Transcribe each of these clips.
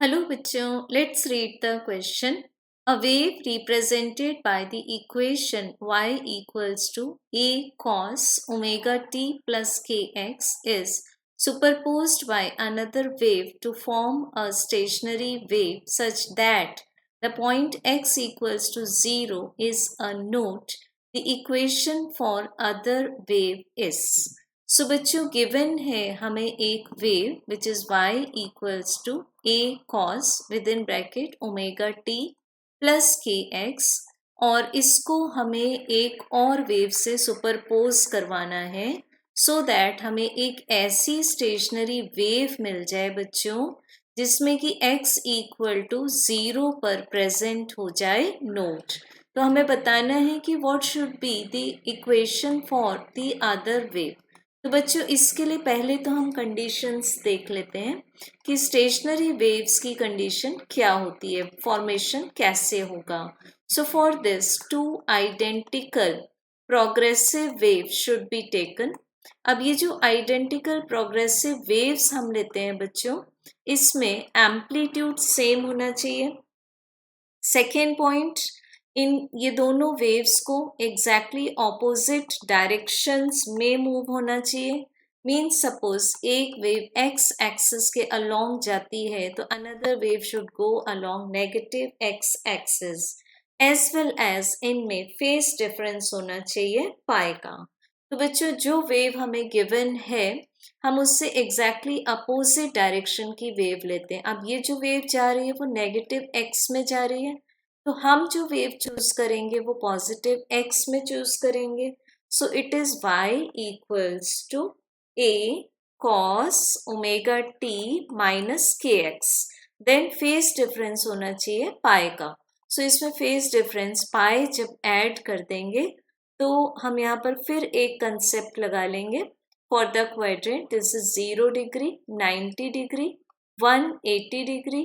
Hello bachcho, let's read the question. A wave represented by the equation y equals to a cos omega t plus kx is superposed by another wave to form a stationary wave such that the point x equals to 0 is a node. The equation for other wave is. सो बच्चों given है हमें एक wave which is y equals to a cos with in bracket omega t plus K X और इसको हमें एक और wave से सुपरपोज करवाना है सो दैट हमें एक ऐसी स्टेशनरी वेव मिल जाए बच्चों जिसमें कि x इक्वल टू 0 पर प्रेजेंट हो जाए नोट। तो हमें बताना है कि what should be the equation for the other wave. तो बच्चों इसके लिए पहले तो हम कंडीशंस देख लेते हैं कि स्टेशनरी वेव्स की कंडीशन क्या होती है, फॉर्मेशन कैसे होगा। So for this two identical progressive wave should be taken. अब ये जो आइडेंटिकल प्रोग्रेसिव वेव्स हम लेते हैं बच्चों, इसमें एम्पलीट्यूड सेम होना चाहिए। सेकेंड पॉइंट, इन ये दोनों वेव्स को एग्जैक्टली ऑपोजिट डायरेक्शंस में मूव होना चाहिए। मीन्स सपोज एक वेव एक्स एक्सिस के अलोंग जाती है तो another wave should go along negative X axis, as well as इनमें फेस डिफरेंस होना चाहिए पाई का। तो बच्चों जो वेव हमें गिवन है हम उससे एग्जैक्टली अपोजिट डायरेक्शन की वेव लेते हैं। अब ये जो वेव जा रही है वो नेगेटिव एक्स में जा रही है तो हम जो वेव चूज करेंगे वो पॉजिटिव एक्स में चूज करेंगे। So it is y equals to a cos omega t minus K X, then phase difference होना चाहिए पाई का। सो इसमें फेस डिफरेंस पाई जब ऐड कर देंगे तो हम यहाँ पर फिर एक कंसेप्ट लगा लेंगे। For the quadrant this is 0 degree, 90 degree, 180 degree,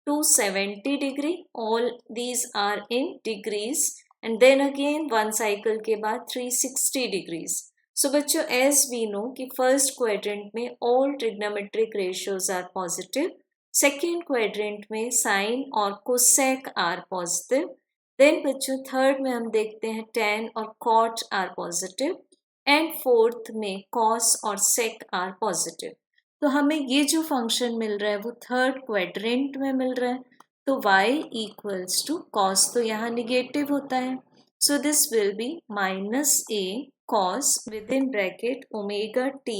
270 degree, all these are in degrees, and then again one cycle के बाद 360 degrees. So बच्चों as we know कि first quadrant में all trigonometric ratios are positive, second quadrant में sin और cosec are positive, then बच्चों third में हम देखते हैं tan और cot are positive, and fourth में cos और sec are positive. तो हमें ये जो फंक्शन मिल रहा है वो थर्ड क्वाड्रेंट में मिल रहा है तो y इक्वल्स टू कॉस, तो यहाँ निगेटिव होता है so this will be minus a cos with in bracket omega t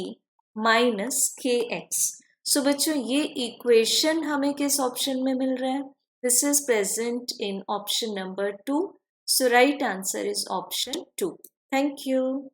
minus K x. सो बच्चों ये इक्वेशन हमें किस ऑप्शन में मिल रहा है, this is present in option number 2, so right answer is option 2। Thank you.